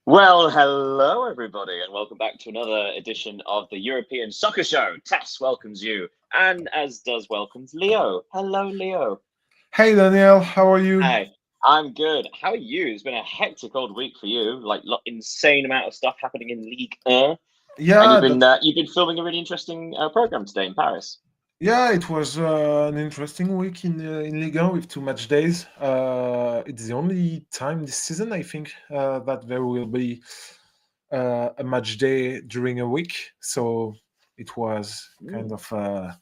Well, hello everybody, and welcome back to another edition of the European Soccer Show. Tess welcomes you, and as does welcomes Leo. Hello, Leo. Hey Daniel, how are you? Hi, I'm good. How are you? It's been a hectic old week for you, like insane amount of stuff happening in League 1, and Yeah, you've been filming a really interesting program today in Paris. it was an interesting week in Ligue 1 with two match days. It's the only time this season, I think, that there will be a match day during a week. So it was kind Mm. of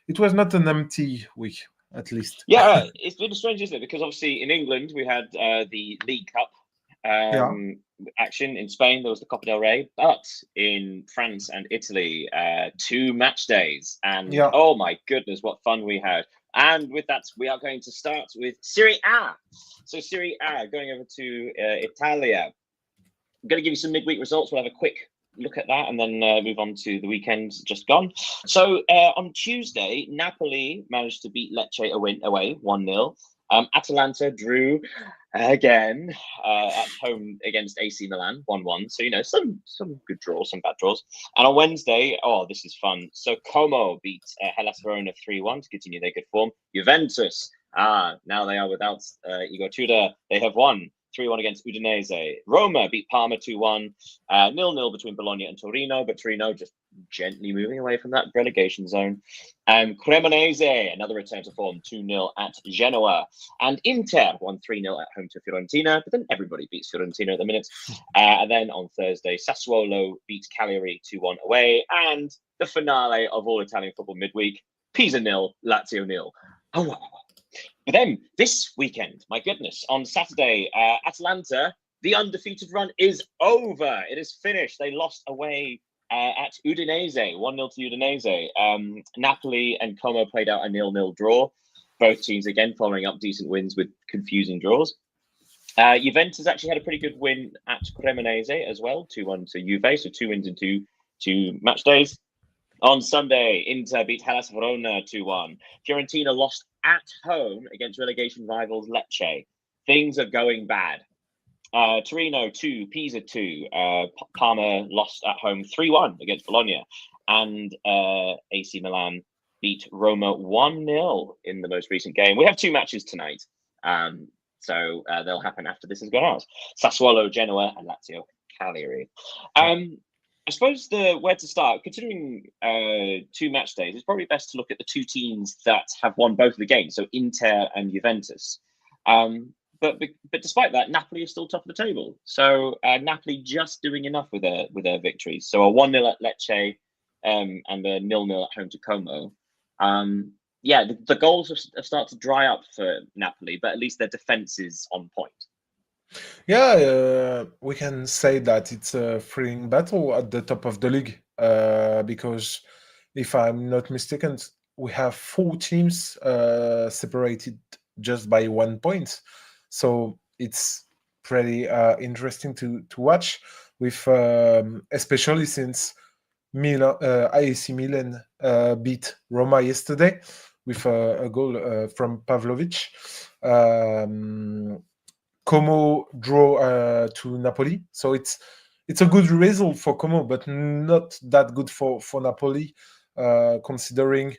it was not an empty week, at least. Yeah, it's been strange, isn't it? Because obviously in England we had the League Cup Yeah, action. In Spain there was the Copa del Rey, but in France and Italy, two match days, and yeah. oh my goodness, what fun we had! And with that, we are going to start with Serie A. So Serie A, going over to Italia. I'm going to give you some midweek results. We'll have a quick look at that and then move on to the weekend just gone. So on Tuesday, Napoli managed to beat Lecce away 1-0. Atalanta drew again at home against AC Milan 1-1. So, some good draws, some bad draws. And on Wednesday, oh, this is fun. So Como beat Hellas Verona 3-1 to continue their good form. Juventus, now they are without Igor Tudor. They have won 3-1 against Udinese. Roma beat Parma 2-1. 0-0 between Bologna and Torino, but Torino just gently moving away from that relegation zone. Cremonese, another return to form, 2-0 at Genoa. And Inter won 3-0 at home to Fiorentina, but then everybody beats Fiorentina at the minute. And then on Thursday, Sassuolo beat Cagliari 2-1 away. And the finale of all Italian football midweek, Pisa 0, Lazio 0. Oh, but then this weekend, my goodness, on Saturday, Atalanta, the undefeated run is over. It is finished. They lost away at Udinese, 1-0 to Udinese. Napoli and Como played out a 0-0 draw. Both teams, again, following up decent wins with confusing draws. Juventus actually had a pretty good win at Cremonese as well, 2-1 to Juve, so 2 wins in two match days. On Sunday, Inter beat Hellas Verona 2-1. Fiorentina lost at home against relegation rivals Lecce. Things are going bad. Torino 2, Pisa 2. Parma lost at home 3-1 against Bologna. And AC Milan beat Roma 1-0 in the most recent game. We have two matches tonight. So they'll happen after this has gone out. Sassuolo, Genoa, and Lazio, Cagliari. I suppose where to start, considering two match days, it's probably best to look at the two teams that have won both of the games, so Inter and Juventus. But despite that, Napoli is still top of the table. So Napoli just doing enough with their victories. So a 1-0 at Lecce and a 0-0 at home to Como. The goals have started to dry up for Napoli, but at least their defence is on point. Yeah, we can say that it's a thrilling battle at the top of the league because, if I'm not mistaken, we have four teams separated just by 1 point. So it's pretty interesting to watch, with especially since AC Milan beat Roma yesterday with a goal from Pavlovic. Como draw to Napoli, so it's a good result for Como, but not that good for Napoli, considering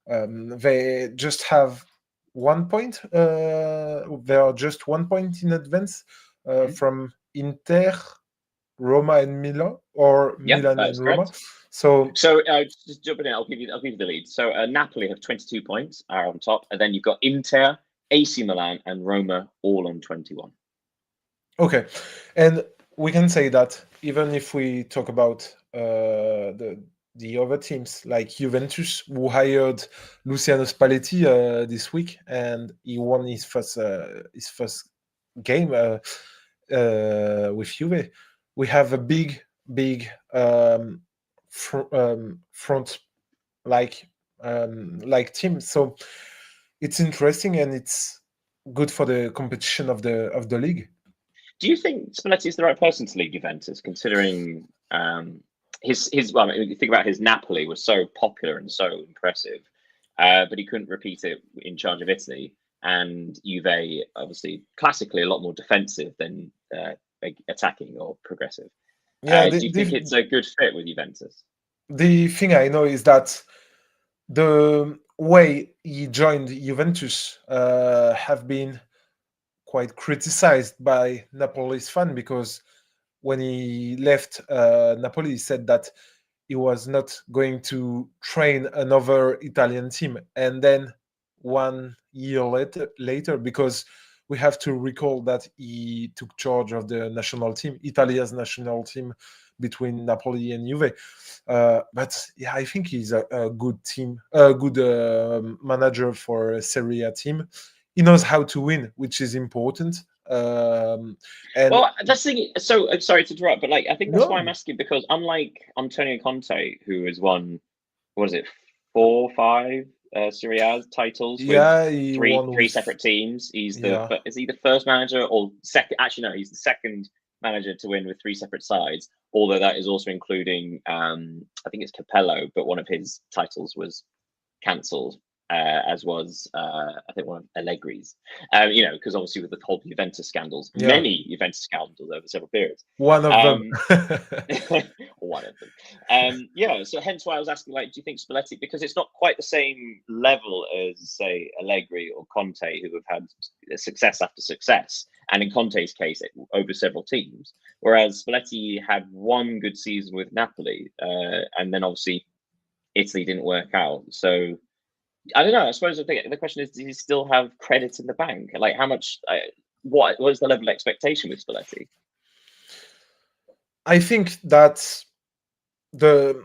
they just have 1 point. They are just 1 point in advance from Inter, Roma, and Milan, or Yeah, Milan that is and Roma. correct. So So just jumping in, I'll give you the lead. So Napoli have 22 points, are on top, and then you've got Inter, AC Milan, and Roma all on 21. okay, and we can say that even if we talk about the other teams like Juventus, who hired Luciano Spalletti this week, and he won his first game with Juve, we have a big front like team. So it's interesting, and it's good for the competition of the league. Do you think Spalletti is the right person to lead Juventus, considering his? Well, I mean, you think about his Napoli was so popular and so impressive, but he couldn't repeat it in charge of Italy. And Juve, obviously, classically a lot more defensive than attacking or progressive. Yeah, Do you think it's a good fit with Juventus? the thing I know is that the way he joined Juventus have been quite criticized by Napoli's fan, because when he left Napoli, he said that he was not going to train another Italian team. And then 1 year later, because we have to recall that he took charge of the national team, Italia's national team, between Napoli and Juve. But yeah, I think he's a good team, a good manager for a Serie A team. He knows how to win, which is important. And well, that's the thing. So sorry to interrupt, but like I think that's why I'm no, asking, because unlike Antonio Conte, who has won, what is it, 4, 5 Serie A titles with yeah, he won three with, separate teams. yeah, Is he the first manager or second? Actually, no, he's the second manager to win with 3 separate sides. Although that is also including, I think it's Capello, but one of his titles was cancelled, as was I think one of Allegri's. Because obviously with the whole Juventus scandals, yeah, many Juventus scandals over several periods. one of them. One of them. So hence why I was asking, like, do you think Spalletti, because it's not quite the same level as, say, Allegri or Conte, who have had success after success, and in Conte's case, over several teams, whereas Spalletti had one good season with Napoli, and then obviously Italy didn't work out. So I don't know. I suppose the question is, does he still have credit in the bank? Like, how much? What is the level of expectation with Spalletti? I think that the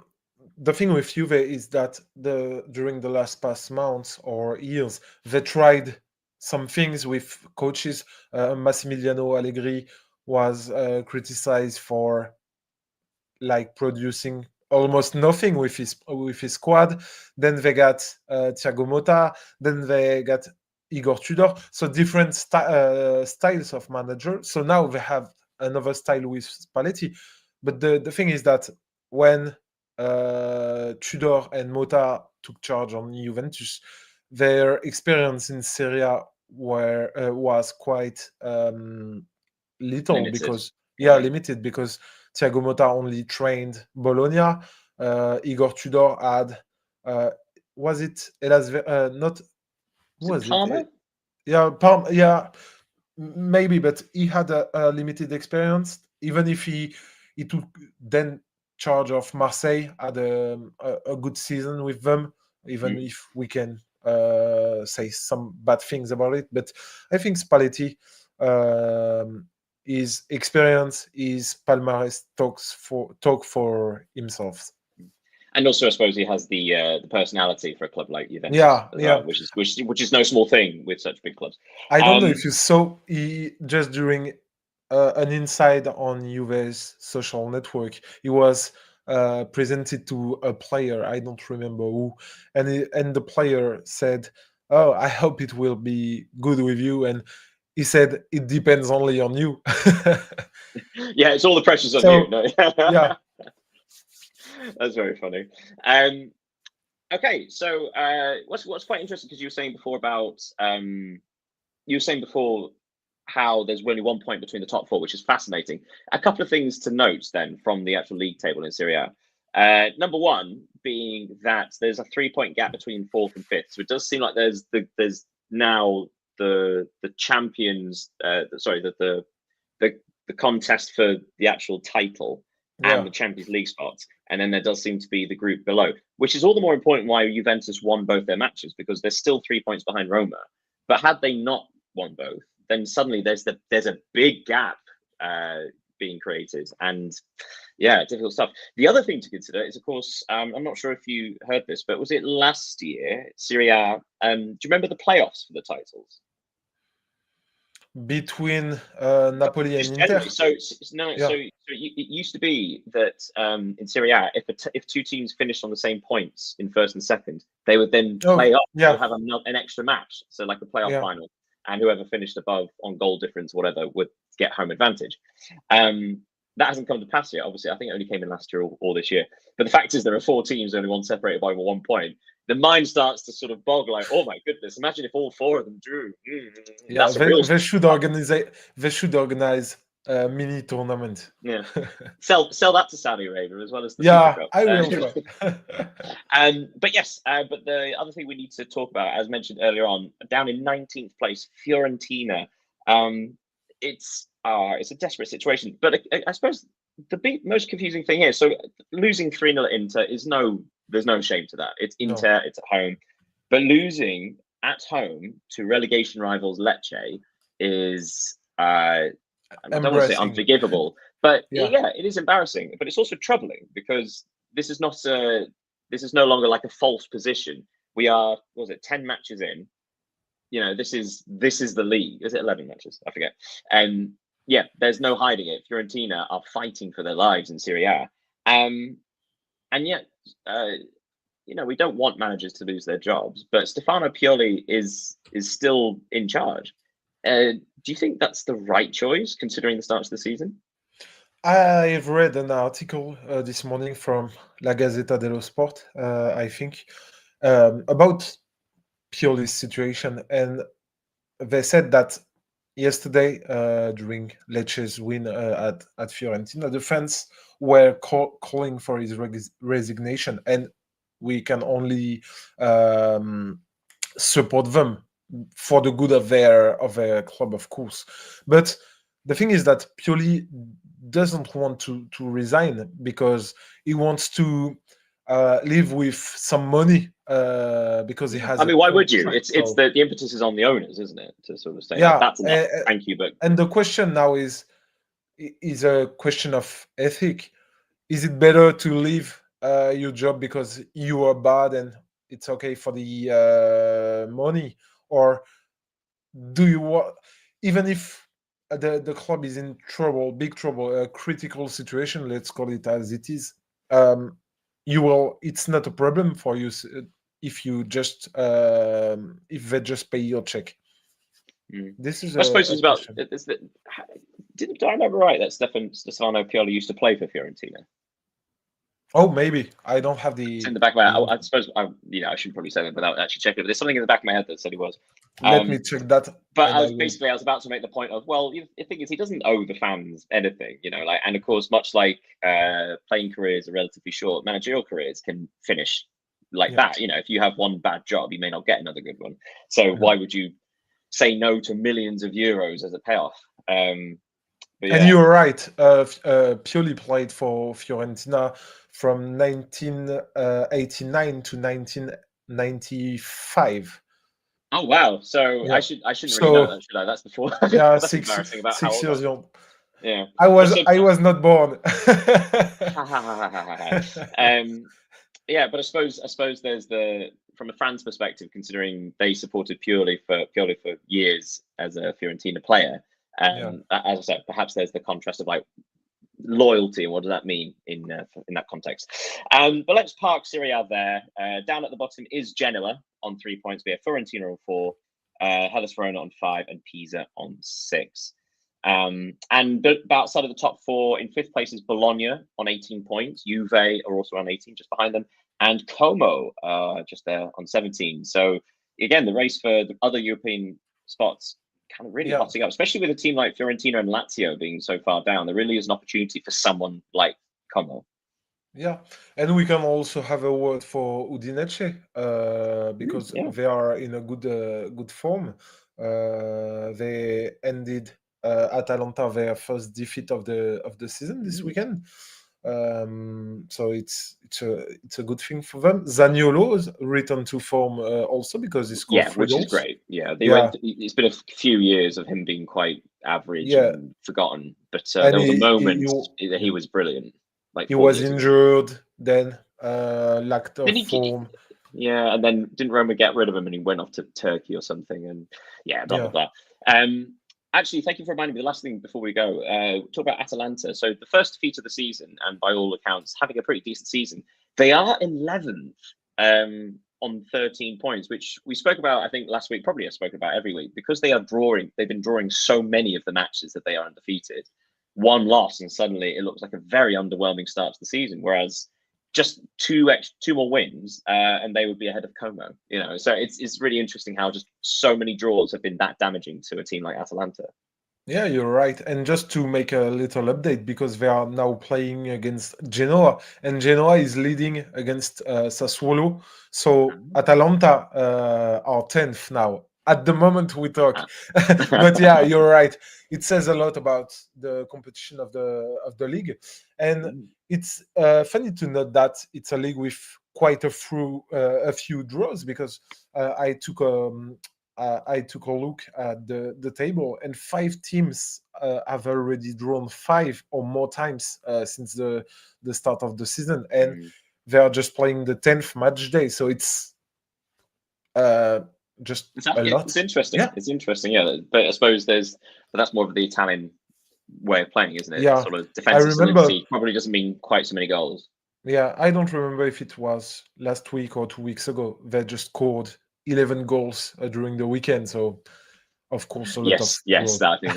thing with Juve is that during the past months or years, they tried some things with coaches. Massimiliano Allegri was criticized for like producing almost nothing with his squad. Then they got Thiago Motta. Then they got Igor Tudor. So different styles of manager. So now they have another style with Spalletti. But the thing is that when Tudor and Motta took charge on Juventus, their experience in Serie A was quite little, Limited, because right? limited, because Thiago Motta only trained Bologna. Igor Tudor had was it Elas not who Is it was it? Parma? Yeah, maybe, but he had a limited experience. Even if he took then charge of Marseille, had a good season with them. Even if we can say some bad things about it, but I think Spalletti, his experience, his palmarès talk for himself. And also, I suppose he has the personality for a club like Juventus, Yeah, as yeah. well, which is no small thing with such big clubs. I don't know if you saw, he just during an inside on Juve's social network, he was presented to a player. I don't remember who, and the player said, "Oh, I hope it will be good with you." And he said, "It depends only on you." Yeah, it's all the pressure's on you. So No, yeah, that's very funny. Okay, so what's quite interesting, because you were saying before about how there's only 1 point between the top 4, which is fascinating. A couple of things to note then from the actual league table in Serie A. Number one being that there's a 3-point gap between 4th and 5th, so it does seem like there's now the champions. The contest for the actual title and yeah, the Champions League spots, and then there does seem to be the group below, which is all the more important why Juventus won both their matches, because they're still 3 points behind Roma. But had they not won both, then suddenly there's a big gap being created, and difficult stuff. The other thing to consider is, of course, I'm not sure if you heard this, but was it last year, Serie A? Do you remember the playoffs for the titles? between Napoli and Just Inter. generally, so no, Yeah. it used to be that in Serie A, if 2 teams finished on the same points in first and second, they would then Oh, play off yeah, or have an extra match, so like a playoff yeah. final, and whoever finished above on goal difference, whatever, would get home advantage. That hasn't come to pass yet. Obviously, I think it only came in last year or this year. But the fact is, there are 4 teams, only one separated by 1 point. The mind starts to sort of boggle, like, oh my goodness, imagine if all 4 of them drew. Yeah, That's a real. they should organize mini tournament. Yeah. Sell that to Saudi Arabia as well as the Super Yeah, Cup. I will try. But yes, but the other thing we need to talk about, as mentioned earlier on, down in 19th place, Fiorentina. It's a desperate situation. But I suppose the most confusing thing here, so losing 3-0 at Inter there's no shame to that. It's Inter, it's at home. But losing at home to relegation rivals Lecce is I don't want to say Embarrassing. unforgivable, but Yeah. it is embarrassing. But it's also troubling because this is no longer like a false position. We are, what was it, 10 matches in? This is the league. Is it 11 matches? I forget. And yeah, there's no hiding it. Fiorentina are fighting for their lives in Serie A, and yet, we don't want managers to lose their jobs. But Stefano Pioli is still in charge. Do you think that's the right choice, considering the start of the season? I've read an article this morning from La Gazzetta dello Sport, I think, about Pioli's situation, and they said that yesterday, during Lecce's win at Fiorentina, the fans were calling for his resignation, and we can only support them for the good of their club, of course. But the thing is that Pioli doesn't want to resign because he wants to live with some money because he has. I mean, why would you? Contract, It's the impetus is on the owners, isn't it? To sort of say, like, yeah, that's enough, thank you. But and the question now is a question of ethic. Is it better to leave your job because you are bad and it's okay for the money, or do you want, even if the club is in trouble, big trouble, a critical situation, let's call it as it is, it's not a problem for you if you just if they just pay your check. This is I suppose it's about. question. Do I remember right that Stefano Pioli used to play for Fiorentina? Oh, maybe I don't have It's the. in the back of my head. I suppose I should probably say that without actually checking it. But there's something in the back of my head that said he was. Let me check that. But I was about to make the point of, well, the thing is, he doesn't owe the fans anything, and of course, much like playing careers are relatively short, managerial careers can finish like that. If you have one bad job, you may not get another good one. So why would you say no to millions of euros as a payoff? And you're right. Pioli played for Fiorentina from 1989 to 1995. Oh wow! So I shouldn't really know that, should I? That's before. Yeah, That's embarrassing. About 6 years young. Yeah, I was not born. Yeah, but I suppose there's from a fan's perspective, considering they supported Pioli for years as a Fiorentina player. As I said, perhaps there's the contrast of like loyalty and what does that mean in that context. But let's park Serie A there. Down at the bottom is Genoa on 3 points. We have Fiorentina on 4, Hellas Verona on 5, and Pisa on 6. And outside of the top 4, in 5th place is Bologna on 18 points. Juve are also on 18, just behind them, and Como just there on 17. So again, the race for the other European spots kind of really hotting up, especially with a team like Fiorentina and Lazio being so far down. There really is an opportunity for someone like Como. Yeah, and we can also have a word for Udinese because they are in a good form. They ended Atalanta their first defeat of the season this weekend. So it's a good thing for them. Zaniolo's returned to form also because he scored 3 which goals. Is great. Yeah, it's been a few years of him being quite average and forgotten, but there was a moment he was brilliant. Like he was injured, then lacked of form. Yeah, and then didn't Roma get rid of him and he went off to Turkey or something? And blah blah. Actually, thank you for reminding me. The last thing before we go, talk about Atalanta. So the first defeat of the season, and by all accounts, having a pretty decent season. They are 11th on 13 points, which we spoke about, I think, last week. Probably I spoke about every week because they are drawing. They've been drawing so many of the matches that they are undefeated. One loss, and suddenly it looks like a very underwhelming start to the season. Whereas just two more wins, and they would be ahead of Como. So it's really interesting how just so many draws have been that damaging to a team like Atalanta. Yeah, you're right. And just to make a little update, because they are now playing against Genoa, and Genoa is leading against Sassuolo. So Atalanta are 10th now at the moment we talk. Ah. But yeah, you're right. It says a lot about the competition of the league, and Mm, it's funny to note that it's a league with quite a few draws because I took a look at the table, and five teams have already drawn five or more times since the start of the season, and mm. they are just playing the 10th match day. So it's uh, just a It's lot. interesting. Yeah, It's interesting, yeah. But I suppose but that's more of the Italian way of playing, isn't it? yeah. Sort of I defensive remember. solidity probably doesn't mean quite so many goals. Yeah, I don't remember if it was last week or 2 weeks ago. They just scored 11 goals during the weekend. So of course, a lot of Yes, goals. that I think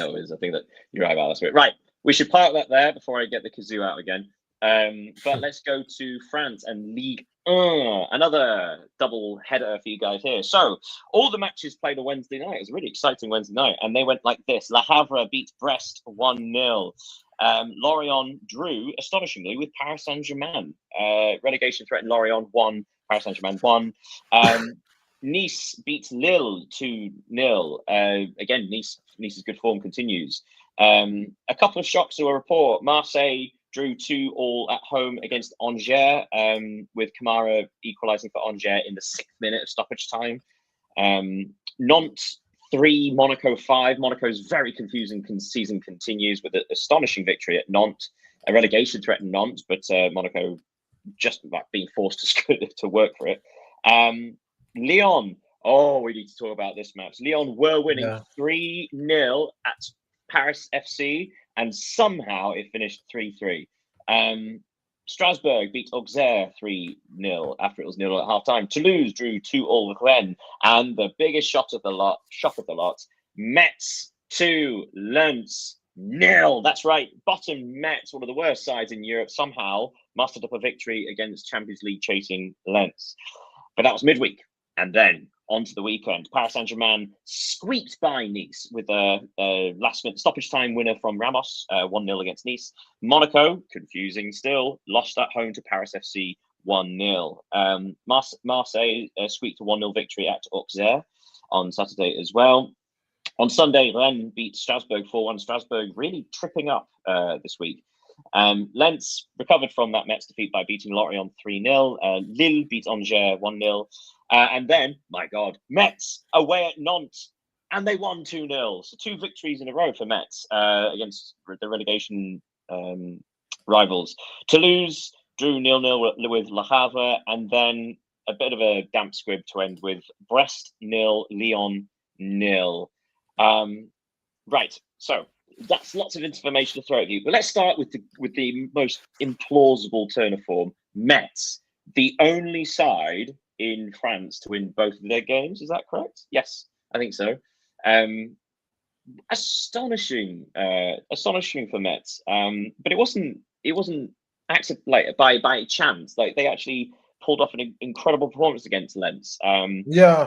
that you're right about that. Right, we should park that there before I get the kazoo out again. But let's go to France and Ligue 1. Another double header for you guys here. So all the matches played on Wednesday night. It was a really exciting Wednesday night, and they went like this: Le Havre beat Brest 1-0. Lorient drew astonishingly with Paris Saint-Germain. Relegation threatened Lorient 1, Paris Saint-Germain 1. Nice beats Lille 2-0. Again, Nice's good form continues. A couple of shocks to a report. Marseille drew 2-2 at home against Angers, with Kamara equalising for Angers in the 6th minute of stoppage time. Nantes 3, Monaco 5. Monaco's very confusing season continues with an astonishing victory at Nantes. A relegation threatened Nantes, but Monaco just being forced to work for it. Lyon. Oh, we need to talk about this match. Lyon were winning Yeah. 3-0 at Paris FC, and somehow it finished 3-3. Strasbourg beat Auxerre 3-0 after it was 0 at half time. Toulouse drew 2-2 with Rennes. And the biggest shock of the lot, Metz 2, Lens 0. That's right. Bottom Metz, one of the worst sides in Europe, somehow mustered up a victory against Champions League chasing Lens. But that was midweek. And then on to the weekend. Paris Saint-Germain squeaked by Nice with a last-minute stoppage time winner from Ramos, 1-0 against Nice. Monaco, confusing still, lost at home to Paris FC 1-0. Marseille squeaked a 1-0 victory at Auxerre on Saturday as well. On Sunday, Rennes beat Strasbourg 4-1. Strasbourg really tripping up this week. Lens recovered from that Metz defeat by beating Lorient 3-0. Lille beat Angers 1-0. And then, my God, Metz away at Nantes, and they won 2-0. So 2 victories in a row for Metz against the relegation rivals. Toulouse drew 0-0 with Le Havre, and then a bit of a damp squib to end with Brest 0, Lyon 0. Right, so that's lots of information to throw at you. But let's start with the most implausible turn of form. Metz, the only side in France to win both of their games. Is that correct? Yes, I think so. Astonishing for Metz. But it wasn't acted like by chance. Like they actually pulled off an incredible performance against Lens. Yeah.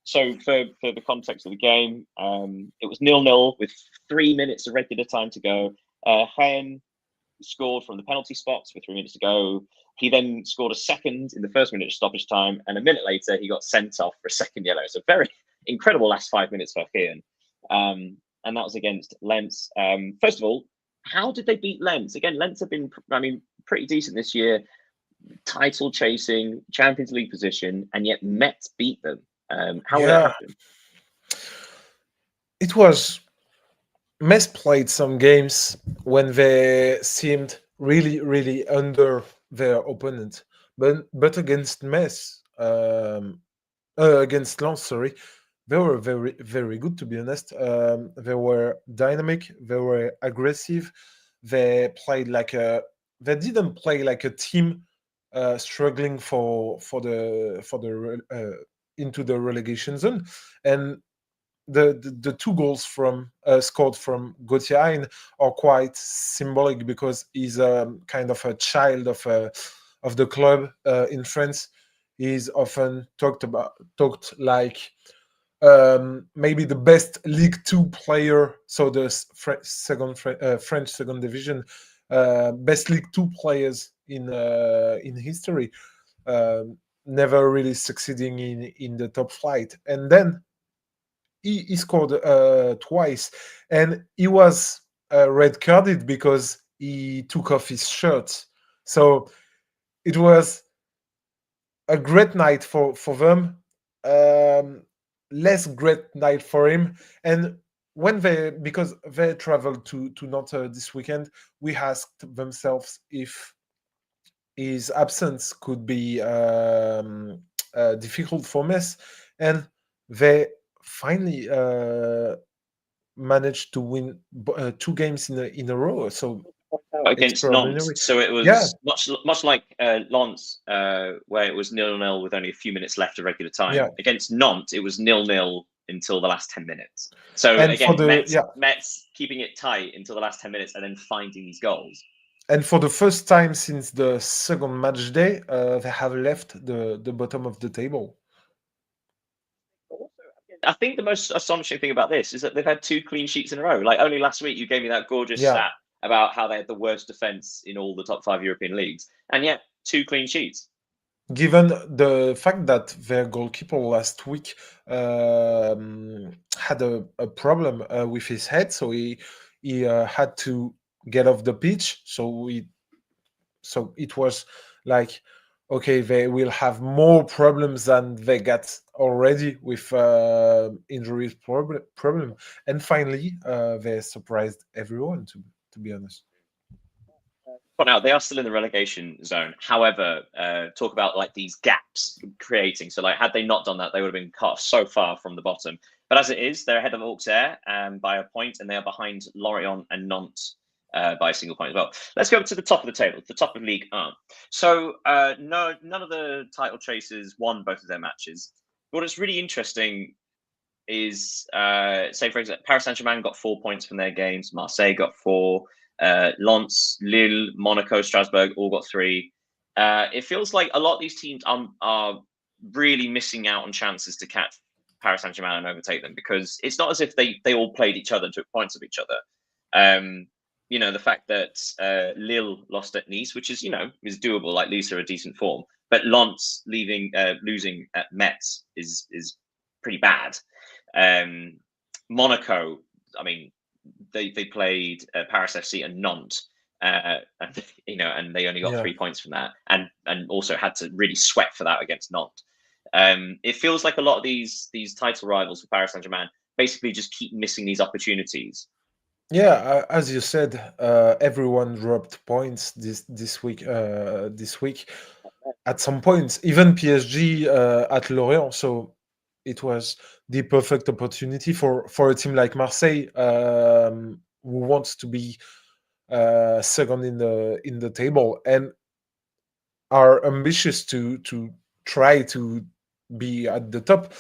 So for the context of the game, it was 0-0 with 3 minutes of regular time to go. Hen scored from the penalty spots with 3 minutes to go. He then scored a second in the first minute of stoppage time, and a minute later he got sent off for a second yellow. So very incredible last 5 minutes for Hen. And that was against Lens. First of all, how did they beat Lens? Again, Lens have been, pretty decent this year, title chasing, Champions League position, and yet Metz beat them. How did it Yeah. happen? It was Metz played some games when they seemed really, really under their opponent, but against Metz, against Lens, sorry, they were very, very good. To be honest, they were dynamic, they were aggressive. They played like a. They didn't play like a team struggling into the relegation zone, and the 2 goals from scored from Gauthier are quite symbolic because he's kind of a child of the club in France. He's often talked like maybe the best League Two player, so the French second division, best League Two players in history, never really succeeding in the top flight. And then he scored twice, and he was red carded because he took off his shirt. So it was a great night for them, less great night for him. And when they, because they traveled to Nantes this weekend, we asked themselves if his absence could be difficult for Metz, and they finally managed to win two games in a row. So against Nantes. extraordinary. So it Yeah, was much like Lens, where it was 0-0 with only a few minutes left of regular time. yeah. Against Nantes, it was 0-0 until the last 10 minutes. So And for again, the Metz keeping it tight until the last 10 minutes and then finding these goals. And for the first time since the second match day, they have left the bottom of the table. I think the most astonishing thing about this is that they've had 2 clean sheets in a row. Like only last week, you gave me that gorgeous stat about how they had the worst defense in all the top 5 European leagues, and yet 2 clean sheets. Given the fact that their goalkeeper last week had a problem with his head, so he had to get off the pitch. So it was like, okay, they will have more problems than they got already with injuries problem. And finally, they surprised everyone. To be honest. But now they are still in the relegation zone. However, talk about like these gaps creating. So like, had they not done that, they would have been cut so far from the bottom. But as it is, they're ahead of Auxerre by a point, and they are behind Lorient and Nantes by a single point as well. Let's go to the top of the table, the top of League 1. So no, none of the title chasers won both of their matches. What is really interesting is, say for example, Paris Saint-Germain got 4 points from their games. Marseille got 4. Lens, Lille, Monaco, Strasbourg all got 3. It feels like a lot of these teams are really missing out on chances to catch Paris Saint-Germain and overtake them, because it's not as if they all played each other and took points of each other. The fact that Lille lost at Nice, which is is doable. Like Nice are a decent form, but Lens losing at Metz is pretty bad. Monaco, I mean, they played Paris FC and Nantes, and they only got 3 points from that, and also had to really sweat for that against Nantes. It feels like a lot of these title rivals for Paris Saint-Germain basically just keep missing these opportunities. Yeah, as you said, everyone dropped points this week. At some points, even PSG at Lorient. So it was the perfect opportunity for a team like Marseille, who wants to be second in the table and are ambitious to try to be at the top.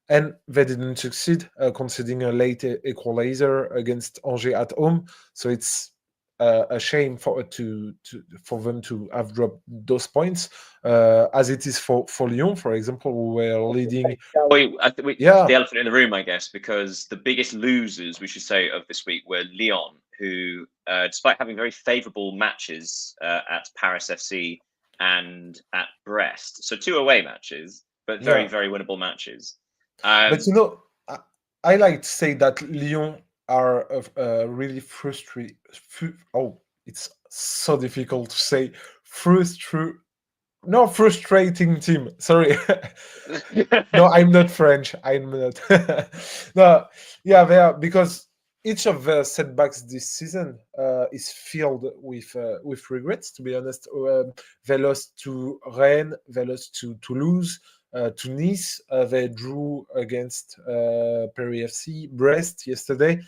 And they didn't succeed, conceding a late equalizer against Angers at home. So it's a shame for them to have dropped those points, as it is for Lyon, for example, who were leading. The elephant in the room, I guess, because the biggest losers, we should say, of this week were Lyon, who, despite having very favourable matches at Paris FC and at Brest, so 2 away matches, but very, very winnable matches. But I like to say that Lyon are really frustrated. It's so difficult to say. Frustrating team. Sorry. No, I'm not French. I'm not. No, yeah, they are, because each of the setbacks this season is filled with regrets. To be honest, they lost to Rennes, they lost to Toulouse, to Nice. They drew against Paris FC, Brest yesterday,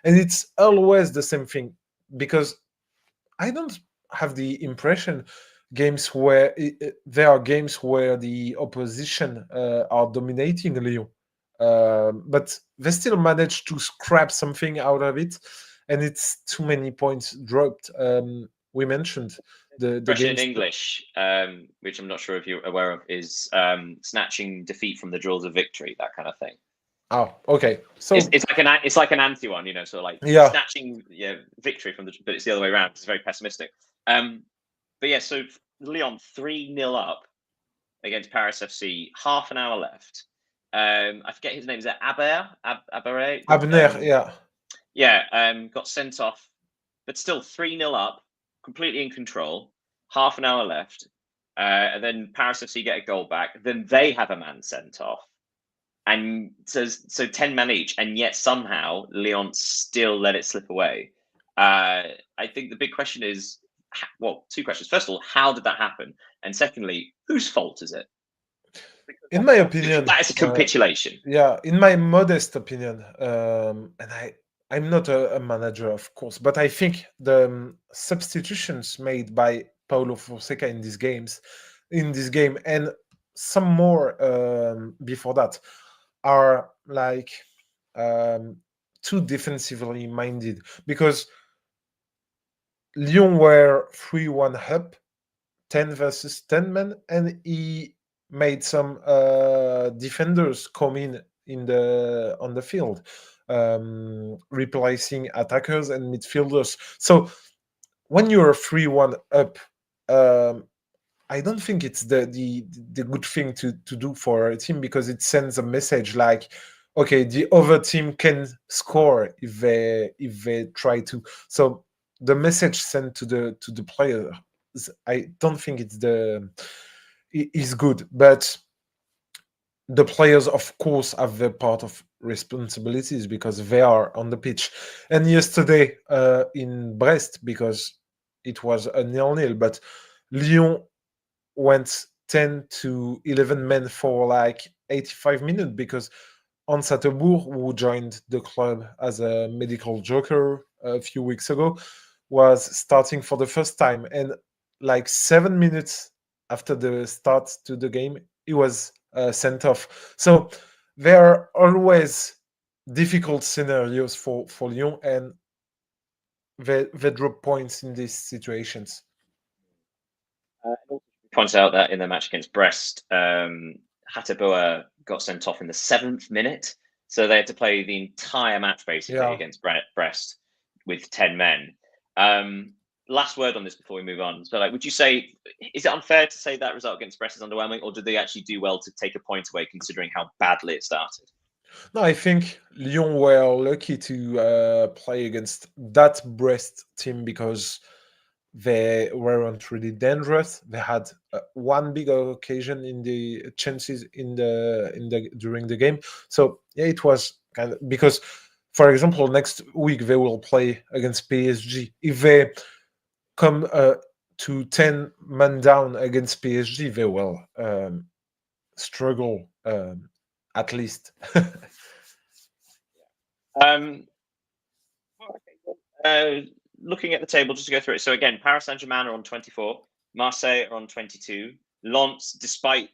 and it's always the same thing, because I don't have the impression there are games where the opposition are dominating Lyon, but they still manage to scrap something out of it, and it's too many points dropped. We mentioned the games in English, which I'm not sure if you're aware of, is snatching defeat from the jaws of victory, that kind of thing. Oh, okay. So It's like an anti one, so like yeah, snatching victory from but it's the other way around. It's very pessimistic. But yeah, so Lyon 3-0 up against Paris FC, half an hour left. I forget his name. Is that Aber? Abner, yeah. Got sent off, but still 3-0 up, completely in control. Half an hour left, and then Paris FC get a goal back. Then they have a man sent off, and so 10 men each, and yet somehow Lyon still let it slip away. I think the big question is, well, two questions. First of all, how did that happen? And secondly, whose fault is it? In my opinion, That is a capitulation. yeah, in my modest opinion, and I'm not a manager, of course, but I think the substitutions made by Paulo Fonseca in this game, and some more before that, are like too defensively minded, because Lyon were 3-1 up, 10 versus 10 men, and he made some defenders come in the on the field, replacing attackers and midfielders. So when you're 3-1 up, I don't think it's the good thing to do for a team, because it sends a message like, okay, the other team can score if they try to. So the message sent to the player, I don't think is good. But the players, of course, have their part of responsibilities, because they are on the pitch. And yesterday in Brest, because it was a 0-0, but Lyon went 10 to 11 men for like 85 minutes, because Hans Attebourg, who joined the club as a medical joker a few weeks ago, was starting for the first time. And like 7 minutes after the start to the game, he was sent off. So there are always difficult scenarios for Lyon, and they drop points in these situations. Points out that in the match against Brest, Hateboer got sent off in the 7th minute, so they had to play the entire match basically against Brest with 10 men. Last word on this before we move on. So, like, would you say, is it unfair to say that result against Brest is underwhelming, or did they actually do well to take a point away considering how badly it started? No, I think Lyon were lucky to play against that Brest team, because they weren't really dangerous. They had one big occasion in the chances in the during the game. So yeah, it was kind of, because, for example, next week they will play against PSG. If they come to 10 men down against PSG, they will struggle, at least. Looking at the table, just to go through it. So again, Paris Saint-Germain are on 24, Marseille are on 22, Lens, despite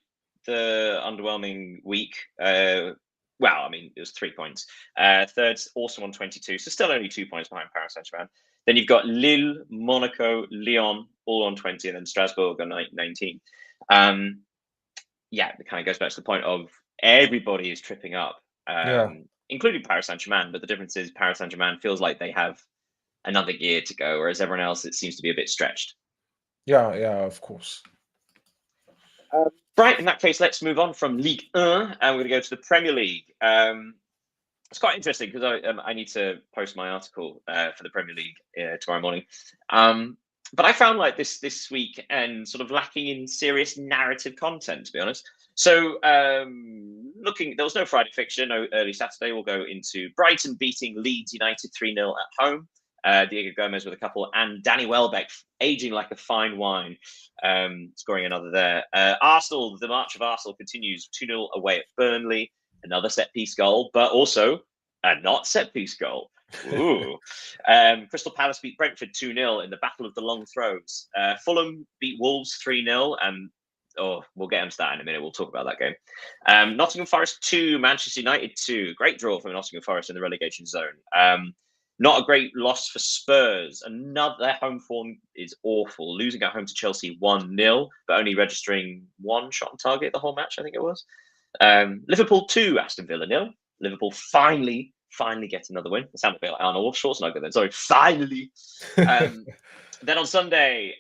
the underwhelming week, well, I mean, it was 3 points. Third's also on 22, so still only 2 points behind Paris Saint-Germain. Then you've got Lille, Monaco, Lyon, all on 20, and then Strasbourg on 19. Yeah, it kind of goes back to the point of everybody is tripping up, including Paris Saint-Germain. But the difference is Paris Saint-Germain feels like they have another year to go, whereas everyone else, it seems to be a bit stretched. Yeah, of course. Right, in that case, let's move on from Ligue 1, and we're going to go to the Premier League. It's quite interesting because I need to post my article for the Premier League tomorrow morning. But I found like this week and sort of lacking in serious narrative content, to be honest. So there was no Friday fixture, no early Saturday. We'll go into Brighton beating Leeds United 3-0 at home. Diego Gomez with a couple, and Danny Welbeck aging like a fine wine, scoring another there. Arsenal, the march of Arsenal continues 2-0 away at Burnley, another set-piece goal, but also a not set-piece goal. Ooh. Crystal Palace beat Brentford 2-0 in the battle of the long throws. Fulham beat Wolves 3-0, and we'll get into that in a minute. We'll talk about that game. Nottingham Forest 2, Manchester United 2. Great draw from Nottingham Forest in the relegation zone. Not a great loss for Spurs. Their home form is awful. Losing at home to Chelsea 1-0, but only registering one shot on target the whole match, I think it was. Liverpool 2, Aston Villa 0. Liverpool finally get another win. It sounded a bit like Arnold Schwarzenegger then. Sorry, finally. Then on Sunday,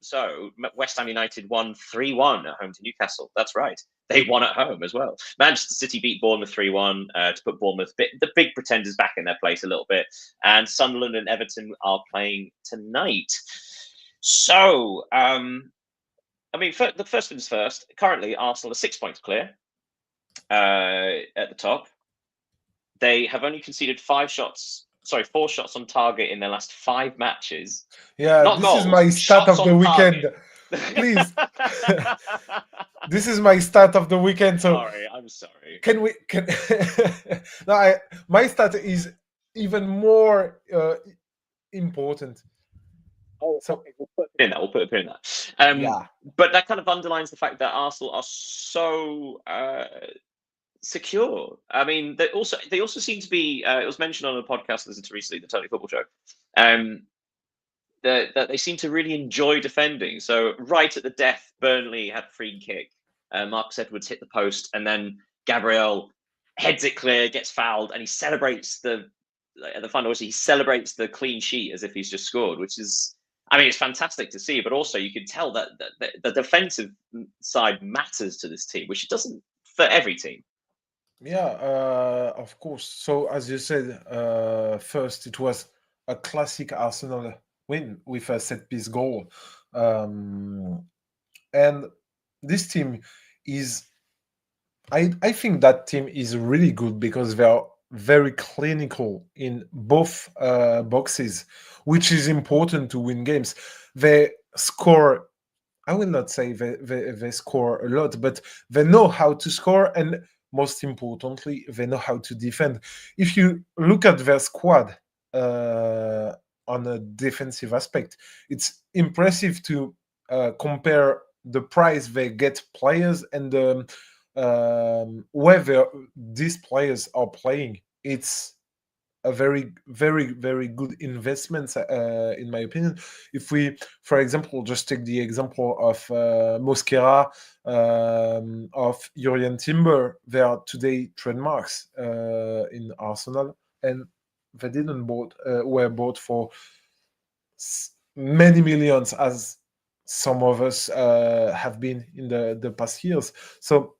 so West Ham United won 3-1 at home to Newcastle. That's right. They won at home as well. Manchester City beat Bournemouth 3-1 to put Bournemouth, the big pretenders, back in their place a little bit. And Sunderland and Everton are playing tonight. So, I mean, the first things first, currently Arsenal are 6 points clear at the top. They have only conceded 4 shots on target in their last 5 matches. Yeah, Not this goals, is my stat of the weekend. Please. This is my stat of the weekend. So I'm sorry. Can no, my stat is even more important. So we'll put a pin in that. Yeah. But that kind of underlines the fact that Arsenal are so secure. I mean, they also seem to be. It was mentioned on a podcast I listened to recently, the Totally Football Show. That they seem to really enjoy defending. So right at the death, Burnley had a free kick. Marcus Edwards hit the post, and then Gabriel heads it clear, gets fouled, and he celebrates at the final. He celebrates the clean sheet as if he's just scored, which is, I mean, it's fantastic to see. But also, you can tell that the defensive side matters to this team, which it doesn't for every team. Yeah, of course. So as you said, first it was a classic Arsenal win with a set piece goal, and this team is. I think that team is really good because they are very clinical in both boxes, which is important to win games. They score. I will not say they score a lot, but they know how to score, and most importantly, they know how to defend. If you look at their squad on a defensive aspect, it's impressive to compare the price they get players and whether these players are playing. It's a very, very, very good investment, in my opinion. If we, for example, just take the example of Mosquera, of Jurien Timber, they are today trademarks in Arsenal, and they didn't were bought for many millions, as some of us have been in the past years. So,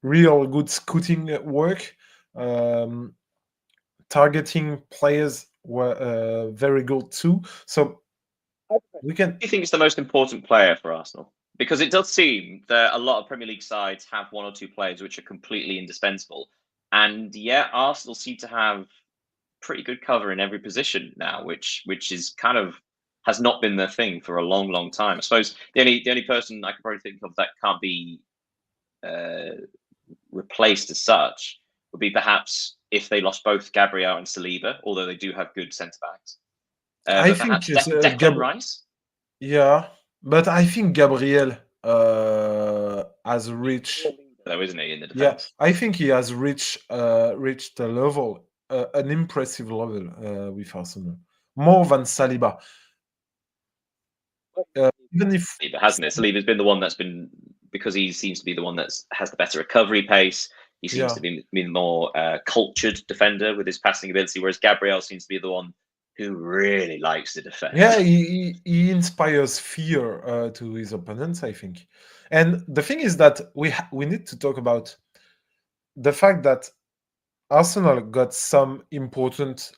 real good scouting work. Targeting players were very good too. So we can. Do you think it's the most important player for Arsenal? Because it does seem that a lot of Premier League sides have 1 or 2 players which are completely indispensable, and yet Arsenal seem to have pretty good cover in every position now, which is kind of has not been their thing for a long, long time. I suppose the only person I could probably think of that can't be replaced as such would be perhaps if they lost both Gabriel and Saliba, although they do have good centre backs. I But think perhaps Declan Rice. Yeah, but I think Gabriel has reached. Though, isn't he, in the Yeah, defence? I think he has reached a level, an impressive level with Arsenal, more than Saliba. Even if Saliba, hasn't it? Saliba's been the one that's been, because he seems to be the one that has the better recovery pace. He seems to be the more cultured defender with his passing ability, whereas Gabriel seems to be the one who really likes to defend. Yeah, he inspires fear to his opponents, I think. And the thing is that we need to talk about the fact that Arsenal got some important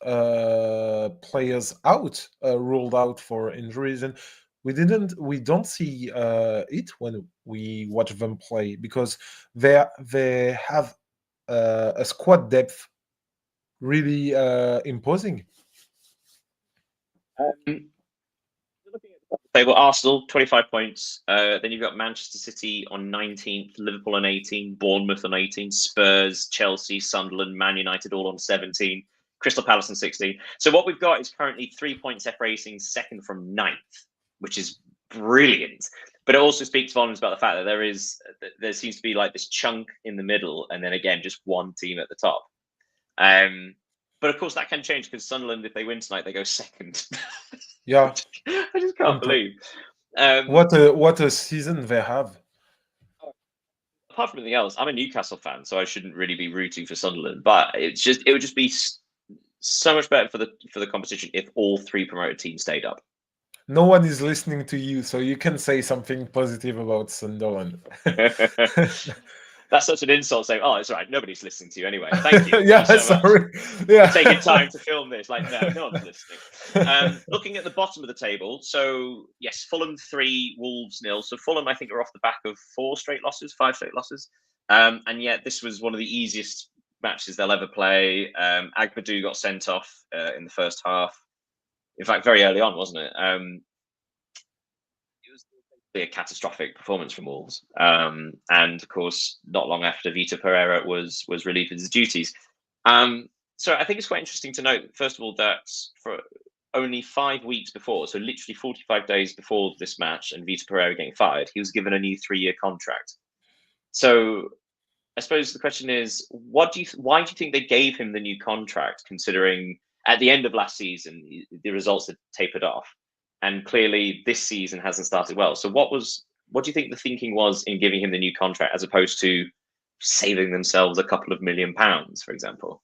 players out, ruled out for injuries, and we don't see it when we watch them play, because they have a squad depth really imposing. They were Arsenal, 25 points. Then you've got Manchester City on 19th, Liverpool on 18, Bournemouth on 18, Spurs, Chelsea, Sunderland, Man United all on 17, Crystal Palace on 16. So what we've got is currently 3 points separating second from ninth, which is brilliant. But it also speaks volumes about the fact that there seems to be like this chunk in the middle, and then again just one team at the top. But of course that can change, because Sunderland, if they win tonight, they go second. Yeah, I just can't believe. What a season they have. apart from anything else, I'm a Newcastle fan, so I shouldn't really be rooting for Sunderland. But it would just be so much better for the competition if all three promoted teams stayed up. No one is listening to you, so you can say something positive about Sunderland. That's such an insult saying, oh, it's all right, nobody's listening to you anyway. Thank you. Yeah, Thank you so sorry. much Yeah. for taking time to film this. Like, no one's listening. Looking at the bottom of the table, so yes, Fulham 3, Wolves 0. So Fulham, I think, are off the back of 5 straight losses. And yet this was one of the easiest matches they'll ever play. Agbadou got sent off in the first half. In fact, very early on, wasn't it? It was a catastrophic performance from Wolves. And of course, not long after, Vitor Pereira was relieved of his duties. So I think it's quite interesting to note, first of all, that for only 5 weeks before, so literally 45 days before this match and Vitor Pereira getting fired, he was given a new 3-year contract. So I suppose the question is, why do you think they gave him the new contract, considering at the end of last season the results had tapered off, and clearly this season hasn't started well? So what do you think the thinking was in giving him the new contract, as opposed to saving themselves a couple of £1 million, for example?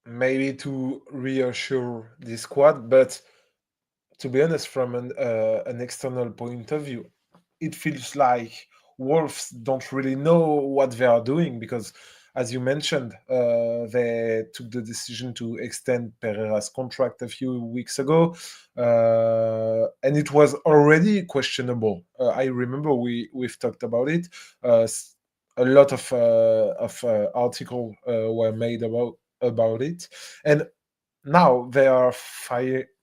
Maybe to reassure the squad, but to be honest, from an external point of view, it feels like Wolves don't really know what they are doing, because, as you mentioned, they took the decision to extend Pereira's contract a few weeks ago, and it was already questionable. I remember we've talked about it. A lot of articles were made about it, and now they are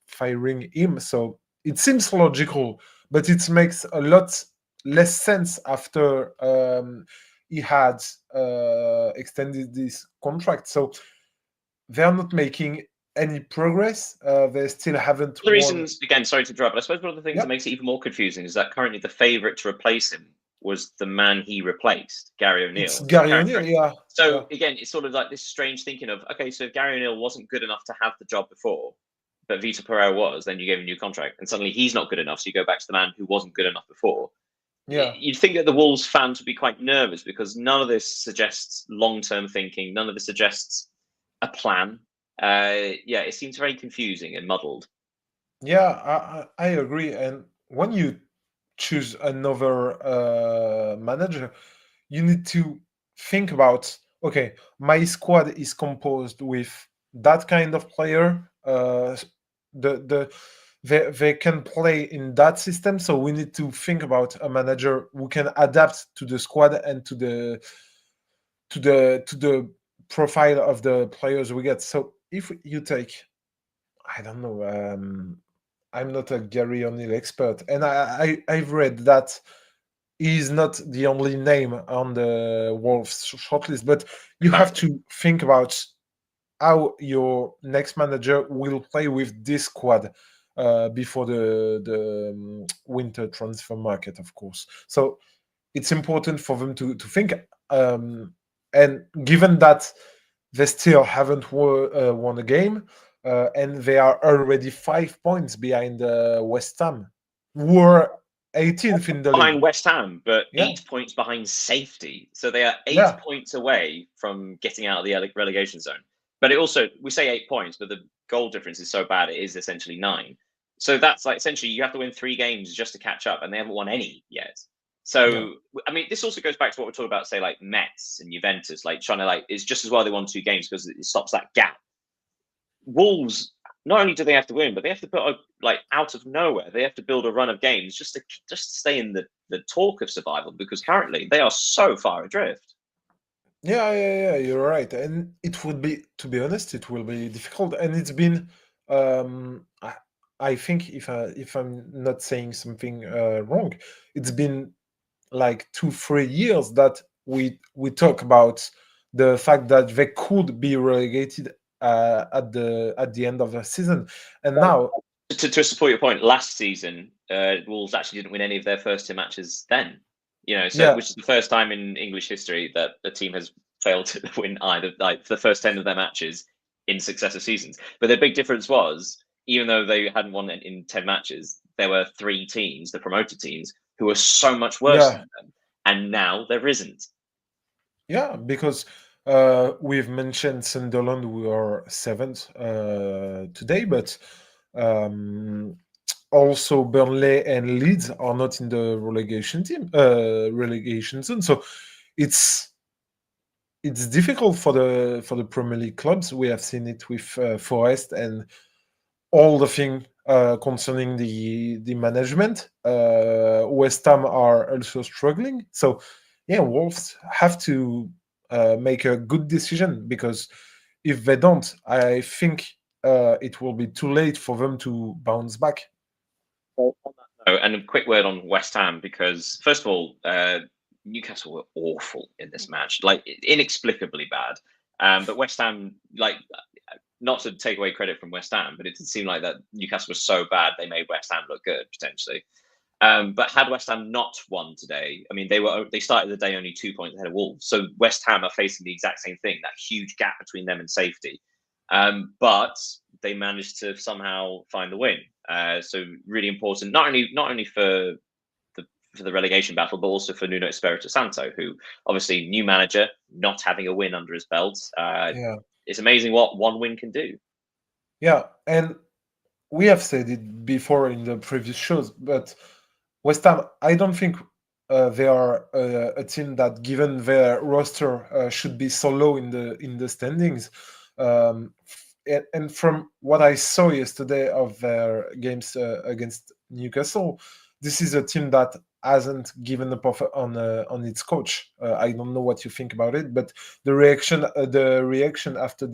firing him. So it seems logical, but it makes a lot less sense after he had extended this contract. So they are not making any progress. They still haven't The won. reasons, again, sorry to interrupt, but I suppose one of the things that makes it even more confusing is that currently the favourite to replace him was the man he replaced, Gary O'Neill. It's Gary O'Neill, yeah. So again, it's sort of like this strange thinking of, okay, so if Gary O'Neill wasn't good enough to have the job before, but Vitor Pereira was, then you gave him a new contract, and suddenly he's not good enough, so you go back to the man who wasn't good enough before. Yeah. You'd think that the Wolves fans would be quite nervous, because none of this suggests long-term thinking. None of this suggests a plan. It seems very confusing and muddled. Yeah, I agree. And when you choose another manager, you need to think about, okay, my squad is composed with that kind of player. They can play in that system, so we need to think about a manager who can adapt to the squad and to the profile of the players we get. So if you take, I don't know, I'm not a Gary O'Neill expert, and I've read that he's not the only name on the Wolves shortlist, but you have to think about how your next manager will play with this squad before the winter transfer market, of course. So it's important for them to think. And given that they still haven't won a game, and they are already 5 points behind West Ham, who are 18th in the league. Behind West Ham, but 8 points behind safety. So they are 8 points away from getting out of the relegation zone. But it also, we say 8 points, but the goal difference is so bad, it is essentially 9. So that's like, essentially, you have to win 3 games just to catch up, and they haven't won any yet. So, I mean, this also goes back to what we're talking about, say, like Metz and Juventus, like trying to, like, it's just as well they won 2 games because it stops that gap. Wolves, not only do they have to win, but they have to put out of nowhere, they have to build a run of games just to stay in the talk of survival, because currently they are so far adrift. Yeah, you're right. And it would be, to be honest, it will be difficult. And it's been, I think, if I'm not saying something wrong, it's been like 2-3 years that we talk about the fact that they could be relegated at the end of the season, and now to support your point, last season Wolves actually didn't win any of their first 2 matches then, which is the first time in English history that a team has failed to win either, like, the first 10 of their matches in successive seasons. But the big difference was, even though they hadn't won in 10 matches, there were 3 teams, the promoted teams, who were so much worse than them, and now there isn't. Yeah, because we've mentioned Sunderland, we are seventh today, but um, also Burnley and Leeds are not in the relegation zone. So it's it's difficult for the Premier League clubs. We have seen it with Forest and all the thing concerning the management. West Ham are also struggling. So yeah, Wolves have to make a good decision, because if they don't, I think it will be too late for them to bounce back. Oh, and a quick word on West Ham, because first of all, Newcastle were awful in this match, like inexplicably bad. But West Ham, like, not to take away credit from West Ham, but it did seem like that Newcastle was so bad they made West Ham look good potentially. But had West Ham not won today, I mean, they started the day only 2 points ahead of Wolves. So West Ham are facing the exact same thing, that huge gap between them and safety. But they managed to somehow find the win. So really important, not only for the relegation battle, but also for Nuno Espirito Santo, who obviously new manager, not having a win under his belt. Yeah, It's amazing what one win can do. yeah, and we have said it before in the previous shows, but West Ham, I don't think they are a team that, given their roster, should be so low in the standings. And from what I saw yesterday of their games against Newcastle, this is a team that hasn't given up on its coach. I don't know what you think about it, but the reaction after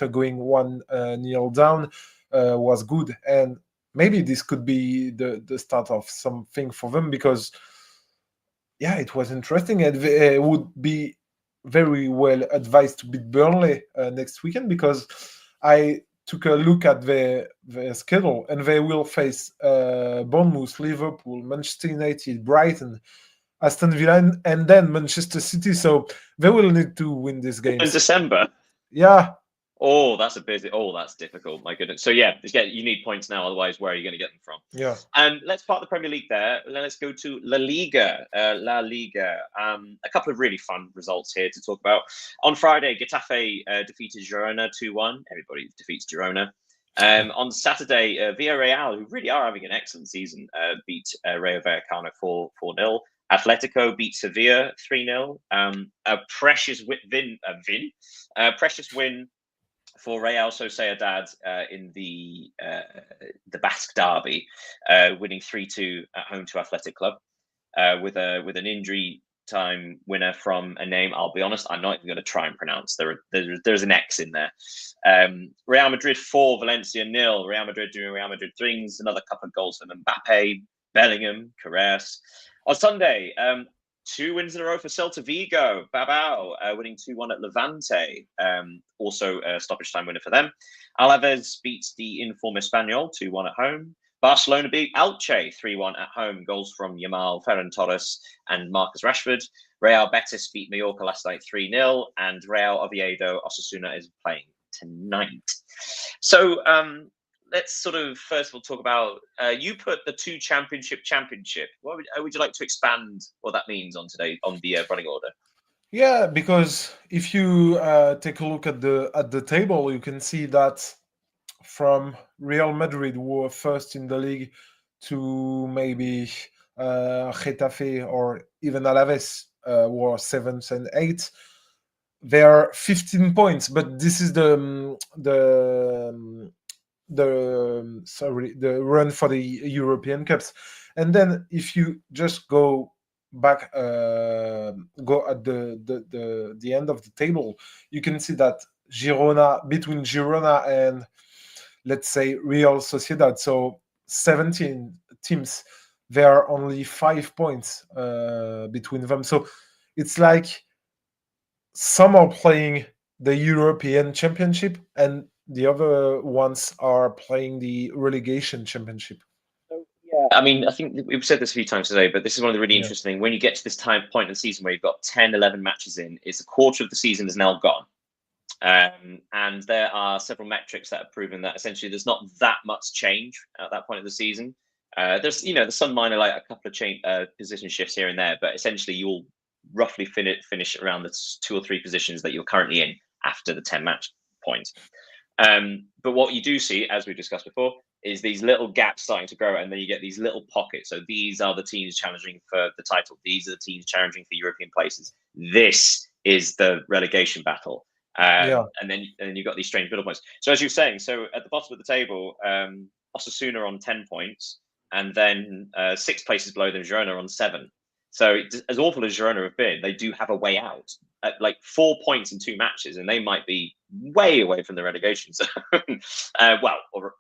going 1-0 down was good, and maybe this could be the start of something for them, because yeah, it was interesting, and they would be very well advised to beat Burnley next weekend, because I took a look at their schedule, and they will face Bournemouth, Liverpool, Manchester United, Brighton, Aston Villa, and then Manchester City. So they will need to win these In games. December. Yeah, Oh, that's a busy. Oh, that's difficult. My goodness. So yeah, you need points now. Otherwise, where are you going to get them from? yeah. Let's part the Premier League there. Let's go to La Liga. La Liga. A couple of really fun results here to talk about. On Friday, Getafe defeated Girona 2-1. Everybody defeats Girona. On Saturday, Villarreal, who really are having an excellent season, beat Rayo Vallecano 4-0. Atletico beat Sevilla 3-0. A precious precious win for Real Sociedad in the Basque Derby, winning 3-2 at home to Athletic Club, with an injury time winner from a name, I'll be honest, I'm not even going to try and pronounce. There's an X in there. Real Madrid 4, Valencia 0. Real Madrid doing Real Madrid things. Another couple of goals from Mbappe, Bellingham, Carreras. On Sunday, 2 wins in a row for Celta Vigo. Babao winning 2-1 at Levante. Also a stoppage time winner for them. Alaves beats the inform Espanyol 2-1 at home. Barcelona beat Elche 3-1 at home. Goals from Yamal, Ferran Torres, and Marcus Rashford. Real Betis beat Mallorca last night 3-0. And Real Oviedo Osasuna is playing tonight. So let's sort of first of all talk about you put the 2 championship. What would you like to expand what that means on today on the running order? Yeah, because if you take a look at the table, you can see that from Real Madrid, who were first in the league, to maybe Getafe or even Alaves, who are 7th and 8th. They are 15 points, but this is the run for the European Cups. And then if you just go back, go at the end of the table, you can see that between Girona and, let's say, Real Sociedad, so 17 teams, there are only 5 points between them. So it's like some are playing the European Championship, and the other ones are playing the relegation championship. Yeah, I mean, I think we've said this a few times today, but this is one of the really Yeah. interesting. When you get to this point in the season where you've got 10, 11 matches in, it's a quarter of the season is now gone. And there are several metrics that have proven that essentially there's not that much change at that point of the season. There's some minor, like a couple of change position shifts here and there, but essentially roughly finish around the 2 or 3 positions that you're currently in after the 10 match point. But what you do see, as we discussed before, is these little gaps starting to grow, and then you get these little pockets. So these are the teams challenging for the title. These are the teams challenging for European places. This is the relegation battle. And then you've got these strange middle points. So as you're saying, so at the bottom of the table, Osasuna on 10 points, and then 6 places below them, Girona on 7. So as awful as Girona have been, they do have a way out. At like 4 points in 2 matches, and they might be way away from the relegation zone. Well, or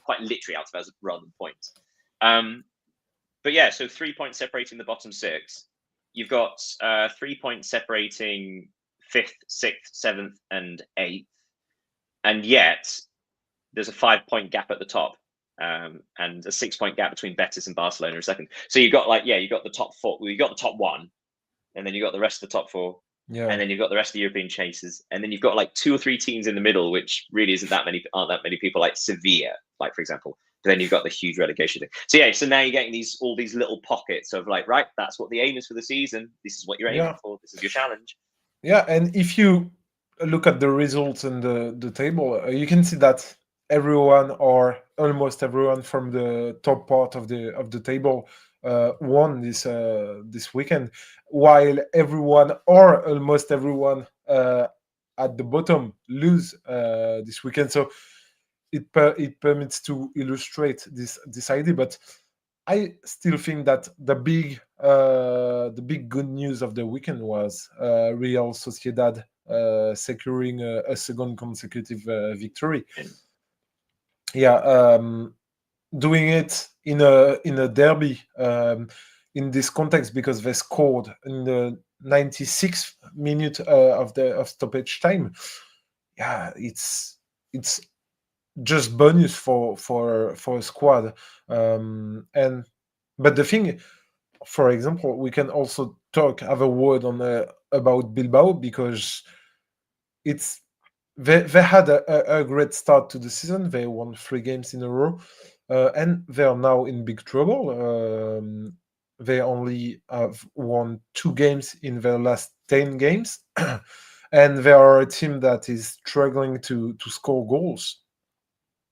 quite literally out of us rather than points. But yeah, so 3 points separating the bottom 6. You've got 3 points separating 5th, 6th, 7th, and 8th, and yet there's a 5-point gap at the top. And a 6-point gap between Betis and Barcelona in second. So you've got you got the top 4. Well, you got the top 1, and then you got the rest of the top 4. Yeah. And then you've got the rest of the European chasers, and then you've got like 2 or 3 teams in the middle, which really aren't that many people, like Sevilla, like for example. But then you've got the huge relegation thing. So yeah, so now you're getting all these little pockets of like, right, that's what the aim is for the season. This is what you're aiming for. This is your challenge. Yeah, and if you look at the results in the table, you can see that everyone or almost everyone from the top part of the table won this weekend, while everyone or almost everyone at the bottom lose this weekend. So it permits to illustrate this idea, but I still think that the big good news of the weekend was Real Sociedad securing a second consecutive victory. Yeah, doing it in a derby in this context, because they scored in the 96th minute of stoppage time. Yeah, it's just bonus for a squad. But the thing, for example, we can also have a word on about Bilbao, because it's they had a great start to the season. They won 3 games in a row, and they are now in big trouble. They only have won 2 games in their last 10 games, and they are a team that is struggling to score goals.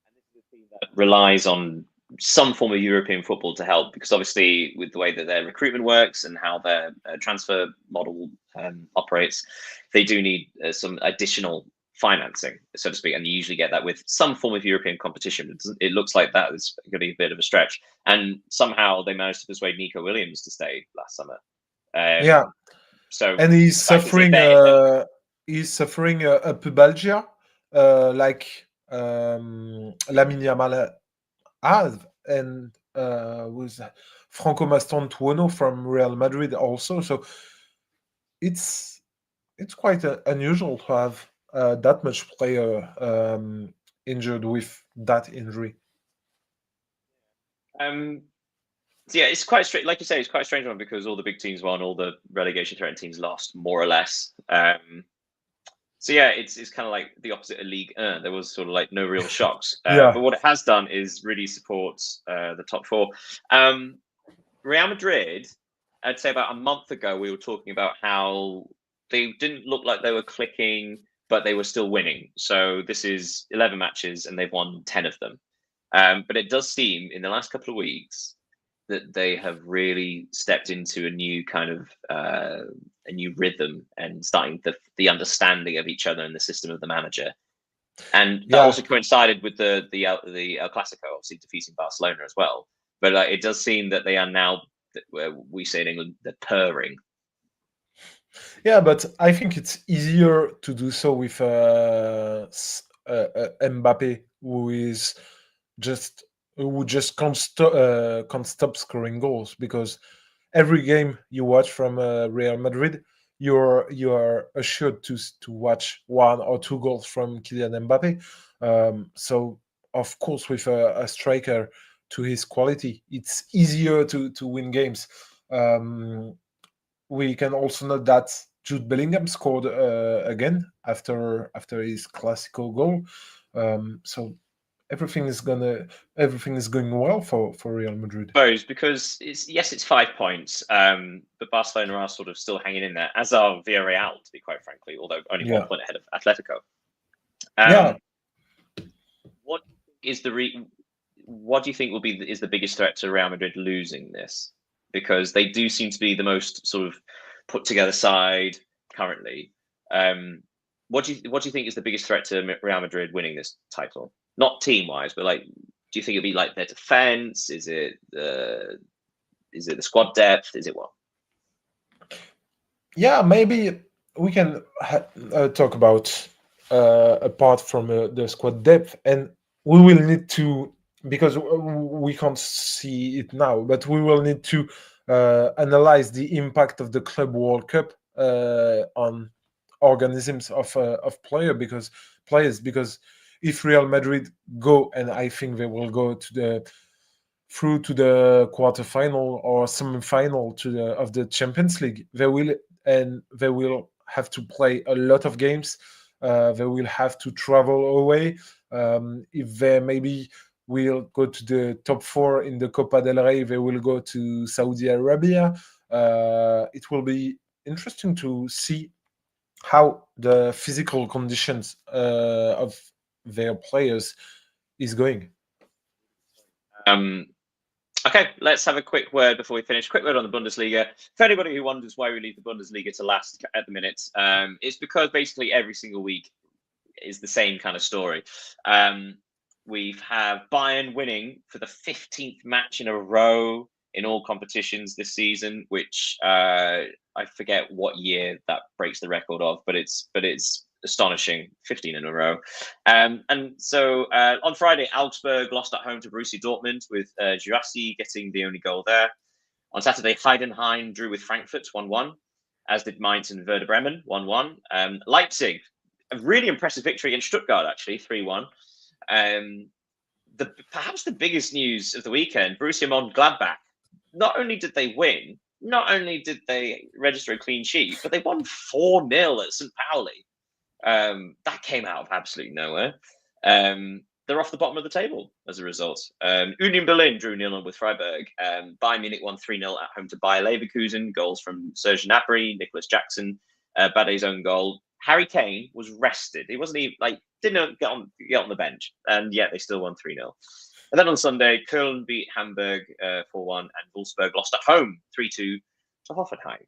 And this is a team that relies on some form of European football to help, because obviously with the way that their recruitment works and how their transfer model operates, they do need some additional financing, so to speak, and you usually get that with some form of European competition. It looks like that is going to be a bit of a stretch, and somehow they managed to persuade Nico Williams to stay last summer. Yeah, so and he's suffering a pubalgia, like Lamine Yamal has, and with Franco Mastantuono from Real Madrid also. So it's quite unusual to have that much player injured with that injury. So yeah, it's quite strange. Like you say, it's quite a strange one, because all the big teams won, all the relegation threatened teams lost, more or less. So yeah, it's kind of like the opposite of League 1. There was sort of like no real shocks. Yeah. But what it has done is really supports the top 4. Real Madrid, I'd say about a month ago, we were talking about how they didn't look like they were clicking, but they were still winning. So this is 11 matches, and they've won 10 of them. But it does seem in the last couple of weeks that they have really stepped into a new kind of a new rhythm, and starting the understanding of each other and the system of the manager. And that also coincided with the El Clasico, obviously defeating Barcelona as well. But it does seem that they are now, where we say in England, they're purring. Yeah, but I think it's easier to do so with Mbappe, who just can't stop scoring goals, because every game you watch from Real Madrid, you are assured to watch 1 or 2 goals from Kylian Mbappe. So of course, with a striker to his quality, it's easier to win games. We can also note that Jude Bellingham scored again after his Clasico goal. So everything is going well for Real Madrid. Suppose because it's 5 points, but Barcelona are sort of still hanging in there, as are Villarreal, to be quite frankly, although only Yeah. 1 point ahead of Atletico. Yeah. What is what do you think is the biggest threat to Real Madrid losing this? Because they do seem to be the most sort of put together side currently. What do you think is the biggest threat to Real Madrid winning this title? Not team wise, but like, do you think it'll be like their defense? Is it the squad depth? Is it what? Yeah, maybe we can talk about apart from the squad depth, and we will need to, because we can't see it now, but we will need to analyze the impact of the Club World Cup on organisms of players, because if Real Madrid go, and I think they will go through to the quarterfinal or semi-final of the Champions League, they will have to play a lot of games. They will have to travel away. If they maybe will go to the top 4 in the Copa del Rey, they will go to Saudi Arabia. It will be interesting to see how the physical conditions of their players is going. Okay, let's have a quick word before we finish. Quick word on the Bundesliga. For anybody who wonders why we leave the Bundesliga to last at the minute, it's because basically every single week is the same kind of story. We have Bayern winning for the 15th match in a row in all competitions this season, which I forget what year that breaks the record of, but it's astonishing, 15 in a row. And so on Friday, Augsburg lost at home to Borussia Dortmund, with Girassi getting the only goal there. On Saturday, Heidenheim drew with Frankfurt 1-1, as did Mainz and Werder Bremen 1-1. Leipzig, a really impressive victory against Stuttgart, actually 3-1. Perhaps the biggest news of the weekend, Borussia Mönchengladbach. Not only did they win, not only did they register a clean sheet, but they won 4-0 at St. Pauli. That came out of absolutely nowhere. They're off the bottom of the table as a result. Union Berlin drew 0-0 with Freiburg. Bayern Munich won 3-0 at home to Bayer Leverkusen. Goals from Serge Gnabry, Nicholas Jackson, Bade's own goal. Harry Kane was rested. He wasn't even didn't get on the bench, and yet they still won 3-0. And then on Sunday, Köln beat Hamburg 4-1, and Wolfsburg lost at home 3-2 to Hoffenheim.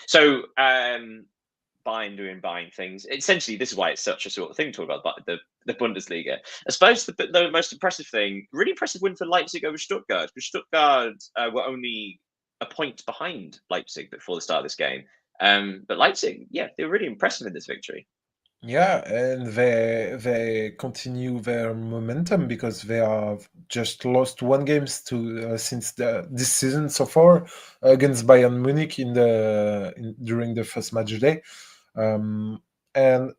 So Bayern doing Bayern things. Essentially, this is why it's such a sort of thing to talk about the Bundesliga. I suppose the most impressive thing, really impressive win for Leipzig over Stuttgart. Because Stuttgart were only a point behind Leipzig before the start of this game. But Leipzig, yeah, they were really impressive in this victory. Yeah, and they continue their momentum, because they have just lost one game since this season so far, against Bayern Munich during the first match day, and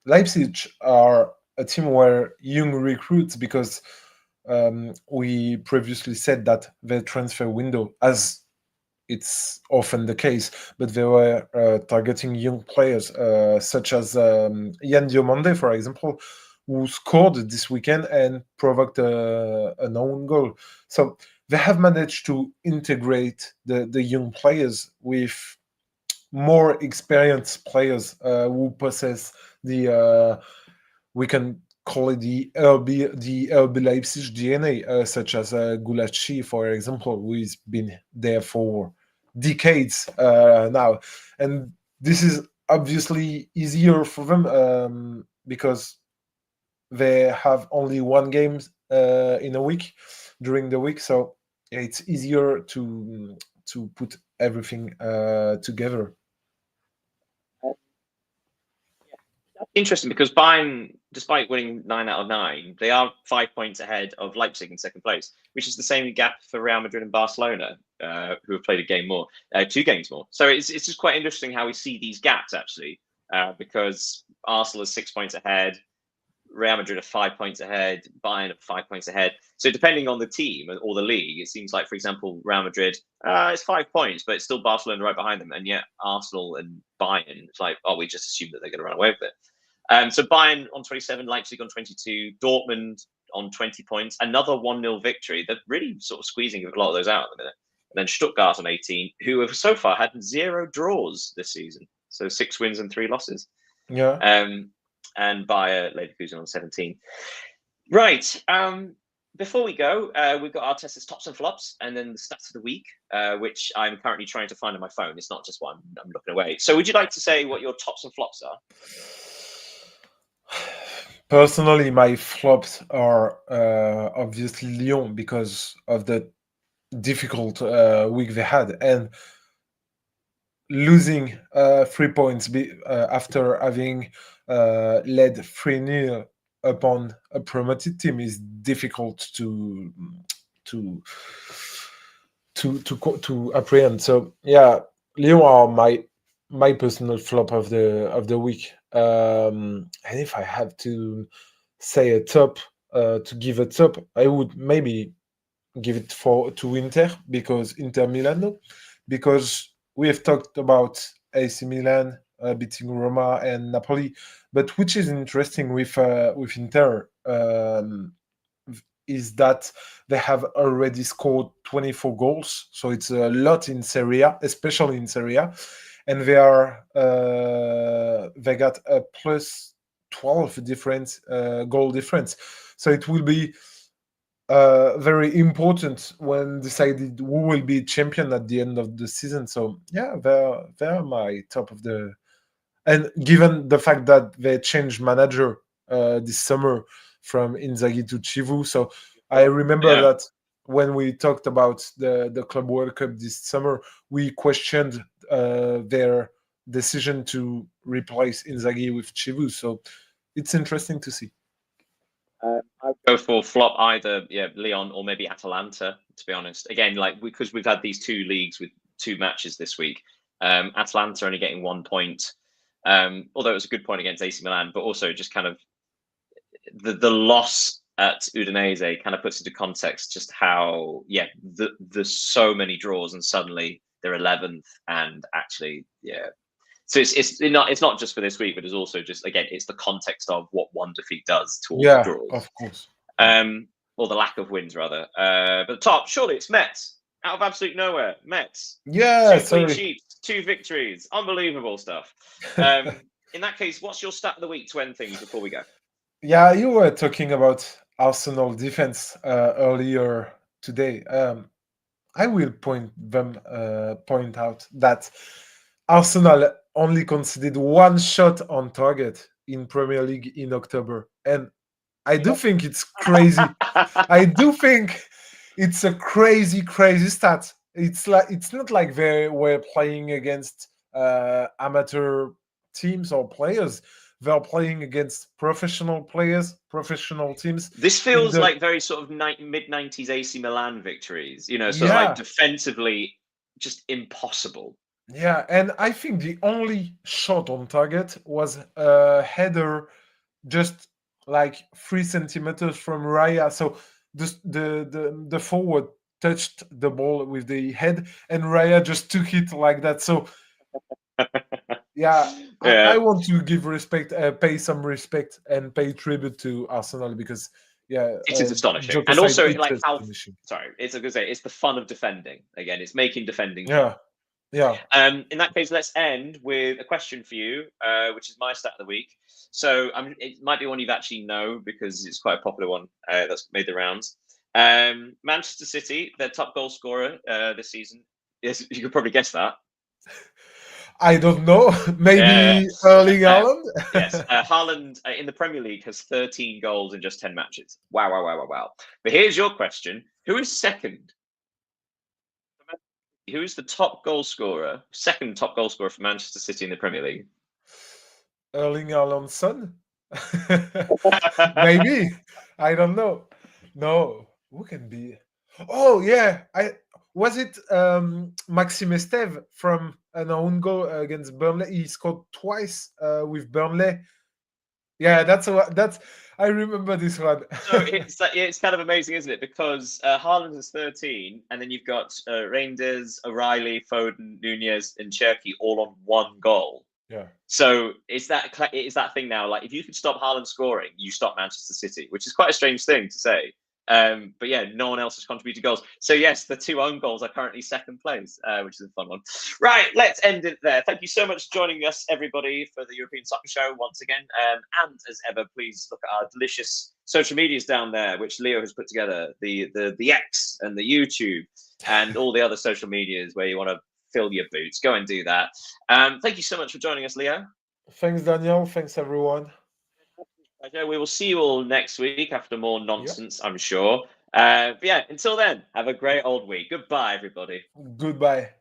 Leipzig are a team where young recruits, because we previously said that the transfer window, as it's often the case, but they were targeting young players, such as Yan Diomande, for example, who scored this weekend and provoked an own goal. So they have managed to integrate the young players with more experienced players who possess we can call it the RB Leipzig DNA, such as Gulacsi, for example, who has been there for decades now. And this is obviously easier for them because they have only one game in a week during the week, so it's easier to put everything together. Interesting, because Bayern, despite winning 9 out of 9, they are 5 points ahead of Leipzig in second place, which is the same gap for Real Madrid and Barcelona, who have played a game more, 2 games more. So it's just quite interesting how we see these gaps, actually, because Arsenal is 6 points ahead, Real Madrid are 5 points ahead, Bayern are 5 points ahead. So depending on the team or the league, it seems like, for example, Real Madrid, it's 5 points, but it's still Barcelona right behind them. And yet Arsenal and Bayern, it's like, oh, we just assume that they're going to run away with it. So Bayern on 27, Leipzig on 22, Dortmund on 20 points. Another 1-0 victory. They're really sort of squeezing a lot of those out at the minute. And then Stuttgart on 18, who have so far had 0 draws this season. So 6 wins and 3 losses. Yeah. And Bayer Leverkusen on 17. Right. Before we go, we've got Arteta's tops and flops, and then the stats of the week, which I'm currently trying to find on my phone. It's not just one. I'm looking away. So would you like to say what your tops and flops are? Personally, my flops are obviously Lyon because of the difficult week they had, and losing 3 points after having led 3-0 upon a promoted team is difficult to apprehend. So yeah, Lyon are my personal flop of the week. And if I have to say a top, to give a top, I would maybe give it to Inter Milan, because we have talked about AC Milan beating Roma and Napoli, but which is interesting with Inter is that they have already scored 24 goals, so it's a lot in Serie A, especially in Serie A, and they got a plus 12 difference goal difference, so it will be very important when decided who will be champion at the end of the season. So yeah, they're my top of the. And given the fact that they changed manager this summer from Inzaghi to Chivu, so I remember that when we talked about the Club World Cup this summer, we questioned their decision to replace Inzaghi with Chivu. So it's interesting to see. I'd go for flop either, Lyon or maybe Atalanta. To be honest, again, because we've had these 2 leagues with 2 matches this week. Atalanta only getting 1 point. Although it was a good point against AC Milan, but also just kind of the loss at Udinese kind of puts into context just how there's so many draws and suddenly they're 11th, and actually so it's not just for this week, but it's also just, again, it's the context of what one defeat does to all the draws, of course, or the lack of wins rather. But the top, surely it's Metz. Out of absolute nowhere, Metz. 2 clean sheets, 2 victories, unbelievable stuff. In that case, what's your stat of the week to end things before we go? Yeah, you were talking about Arsenal defense earlier today. I will point out that Arsenal only conceded 1 shot on target in Premier League in October, and I do think it's crazy. I do think it's a crazy stat. It's not like they were playing against amateur teams or players. They're playing against professional players, professional teams. This feels like very sort of mid-90s AC Milan victories, so like defensively just impossible. Yeah, and I think the only shot on target was a header just like 3 centimeters from Raya. So the forward touched the ball with the head, and Raya just took it like that. So I want to give respect, pay some respect, and pay tribute to Arsenal, because it is astonishing, and also it's the fun of defending. Again, it's making defending. Yeah. In that case, let's end with a question for you, which is my stat of the week. So it might be one you've actually know, because it's quite a popular one that's made the rounds. Manchester City, their top goal scorer this season. Yes, you could probably guess that. I don't know. Maybe Erling Haaland? Yes. Haaland in the Premier League has 13 goals in just 10 matches. Wow. But here's your question. Who is second? Who is the top goal scorer, second top goal scorer for Manchester City in the Premier League? Erling Haaland's son? Maybe. I don't know. No. Who can be? Oh, yeah. Was it Maxime Esteve from an own goal against Burnley? He scored twice with Burnley. Yeah, that's I remember this one. So it's kind of amazing, isn't it? Because Haaland has 13, and then you've got Reinders, O'Reilly, Foden, Nunez, and Cherky all on 1 goal. Yeah. So it's that thing now. Like if you could stop Haaland scoring, you stop Manchester City, which is quite a strange thing to say. But yeah, no one else has contributed goals. So yes, the 2 own goals are currently second place, which is a fun one. Right, let's end it there. Thank you so much for joining us, everybody, for the European Soccer Show once again. And as ever, please look at our delicious social medias down there, which Leo has put together: the X and the YouTube and all the other social medias where you want to fill your boots. Go and do that. Thank you so much for joining us, Leo. Thanks, Daniel. Thanks, everyone. We will see you all next week after more Yeah. nonsense, I'm sure. But yeah, until then, have a great old week. Goodbye, everybody. Goodbye.